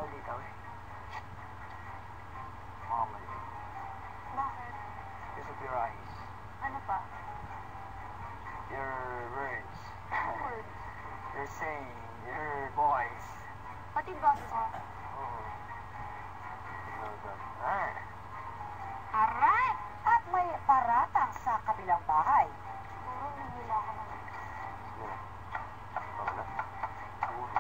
bakal dito eh. Mamay. Bakit? Because of your eyes. Ano pa? Your words. Words. Your saying. Your voice. Pati boses mo. Oh. Ah. Aray! At may paratang sa kabilang bahay. Siguro nahihila ka naman. Siguro. Pagla. Siguro.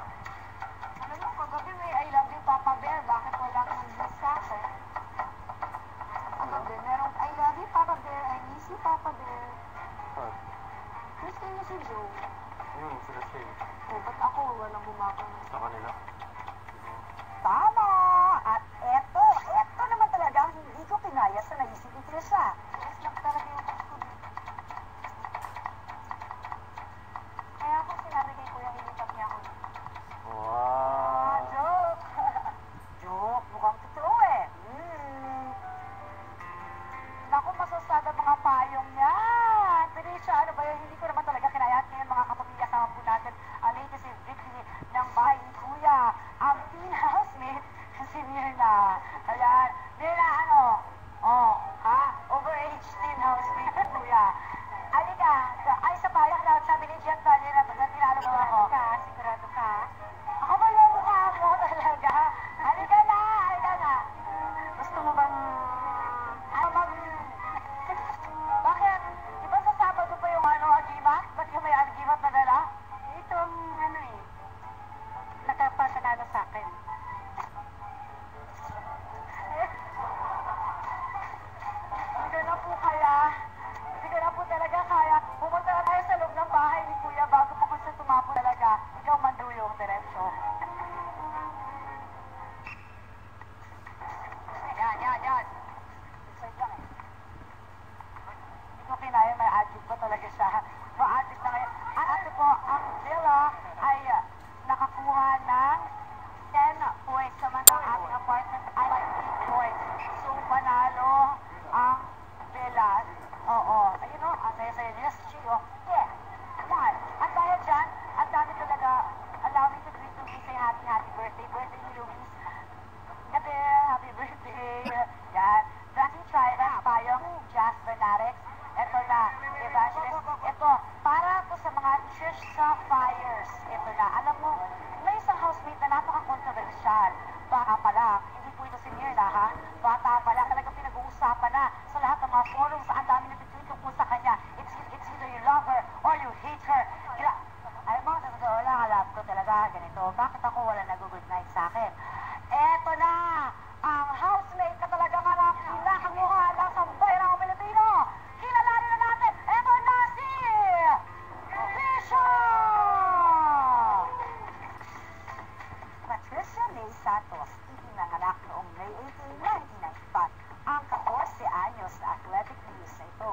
Alam mo, kagabi may I love you, Papa Bear. Bakit wala kang nag-bless sa akin? Kagabi, merong I love you, Papa Bear. I miss you, Papa Bear. Oh. Miss ko niya si Joe. Yun, sila sa'yo. Oh, ba't ako walang gumagano? Sa kanila. Tama! At eto naman talaga ang hindi ko pinaya sa naisip ni Trisha. Yes lang talaga yung gusto ko. Kaya ako sinabi kay Kuya, hilipat niya ako. Wow. Joke! Joke, mukhang totoo eh. Naku, masasada mga payong yan. Trisha, ano ba yun? Hindi ko naman talaga kinayat ngayon mga kapamilya. Sama po natin ang latest victory ng bahay ni Kuya. Ang teen housemate, senior na. Ayan. Nila ano? Overage teen housemate ni Kuya. Alika, ay sa payong na sabi ni Jet Valier na pag tinalo mo ako. Sigurado ka? Ako ba yung mukha mo talaga? Alika na, alika na. Gusto mo bang... Bakit? Di ba sa Sabado pa yung agimat? Ba't yung may agimat na dala? Ito ang nagkapasanado sa akin. Hindi na po kaya. Hindi ko na po talaga kaya. Pumunta na tayo sa loob ng bahay ni Kuya bago po kasi tumapo talaga. Ikaw manduyong diretso. Yan. Side lang eh. Hindi ko kinaya, may addict pa talaga siya. Ma-addict na ngayon. At ito po, ang villa ay nakakuha ng 10 points. Samantang ating apartment ay 8 points. So, panalo ang villa. Oo. Ayun o, ang saya-saya niya. Gio. Yeah. Come on. At dahil dyan, ang dami talaga. Allow me to greet Luis. Say happy birthday. Birthday ni Luis. Happy birthday. Yan. Frankie Tridas, Payong, Jazz Bernarek. Ito na, Evangelist. Ito, para po sa mga Trisha Fires. Ito na. Alam mo, may isang housemate na napaka-controversial. Baka pa lang, hindi po ito senior na ha. Bata pa lang, talagang pinag-uusapan na sa lahat ng mga forums. Ang dami na bitwin tungkol sa kanya. It's either you love her or you hate her. Ay mo, sa totoo lang, alam ko talaga ganito. Bakit ako wala nag-good night sa akin? Eto na, ang housemate ka talaga nga pinakamukha lang sa bayrang Pilipino. Kilalanin na natin, eto na si Trisha! Patricia May Santos, ipinanganak noong May 18, 1995. Ang 14 anyos na athletic news na ito.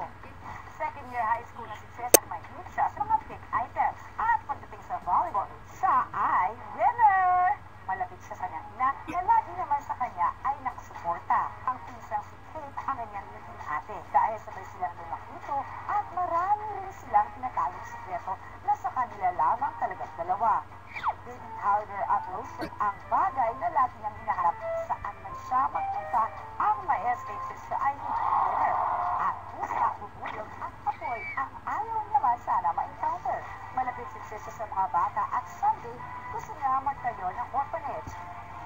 Second year high school na si Trisha, mahilig siya sa mga pick items. At pagdating sa volleyball, siya ay winner! Malapit siya sa kanyang ina na lagi naman sa kanya ay nakasuporta. Ang pinsang si Kate ang kanyang naging ate. Dahil sabay silang lumakito at marami rin silang tinatagong sikreto na sa kanila lamang talagang dalawa. David Powder at Lotion ang bagay na lagi niyang hinaharap saan man siya magpunta. Ang ma-escape siya ay winner. At pusa, bubulog at apoy ang ayaw naman sana ma-encounter. Malapit si Trisha sa mga bata at someday gusto niya magtayo ng orphanage.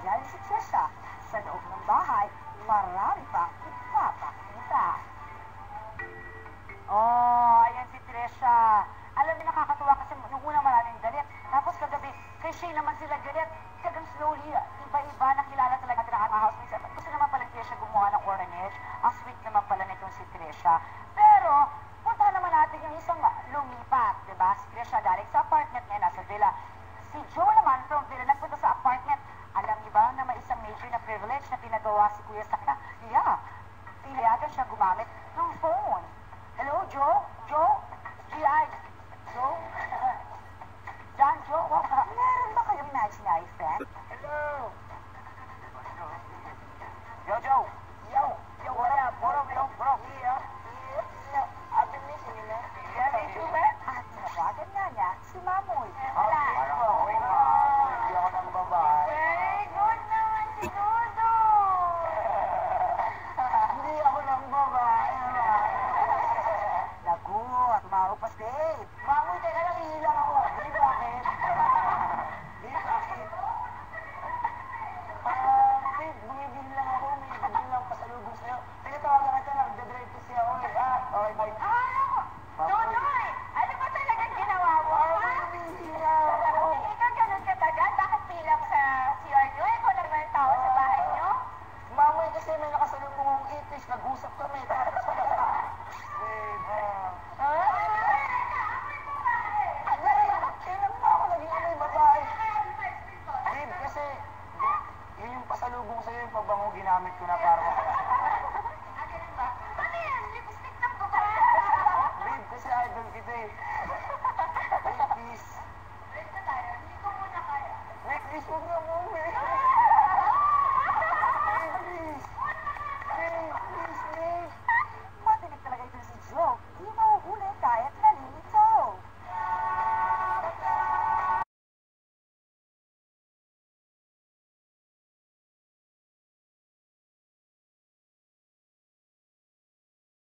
Yan si Trisha. Sa loob ng bahay, marami pang ipapakita. Ayan si Trisha. Alam niyo, nakakatuwa kasi yung unang maraming galit. Tapos kagabi, kay Shay naman sila galit. Kagang slowly, iba-iba, nakilala talaga nila ang housemates. At gusto naman pala Trisha gumawa ng orphanage. Ang sweet naman pala nitong si Trisha. Pero, punta naman natin yung isang lumipat, diba? Si Trisha galing sa apartment niya, nasa villa. Si Joe naman from villa, nagpunta sa apartment. Alam niyo ba na may isang major na privilege na pinagawa si Kuya sa kanya? Yeah. Pinayagan siya gumamit ng phone. Hello, Joe? Joe? G.I. Joe? John, Joe? Meron ba kayong imaginary friend? Hello? Yo, Joe. Yo! Yo, what up? What up, yo? Bro, yeah. I've been missing you, man. Yeah, me too, man. At tinawagan nga niya si Mamoy. Wala. Hindi ako ng babae. Very good naman mabango ginamit ko na para Akin ba? Ano yan? Lipstick ng babae. babe, kasi idol kita eh. Babe, please. Wait na tayo. Hindi ko muna kaya. Babe, please, huwag na mo, babe.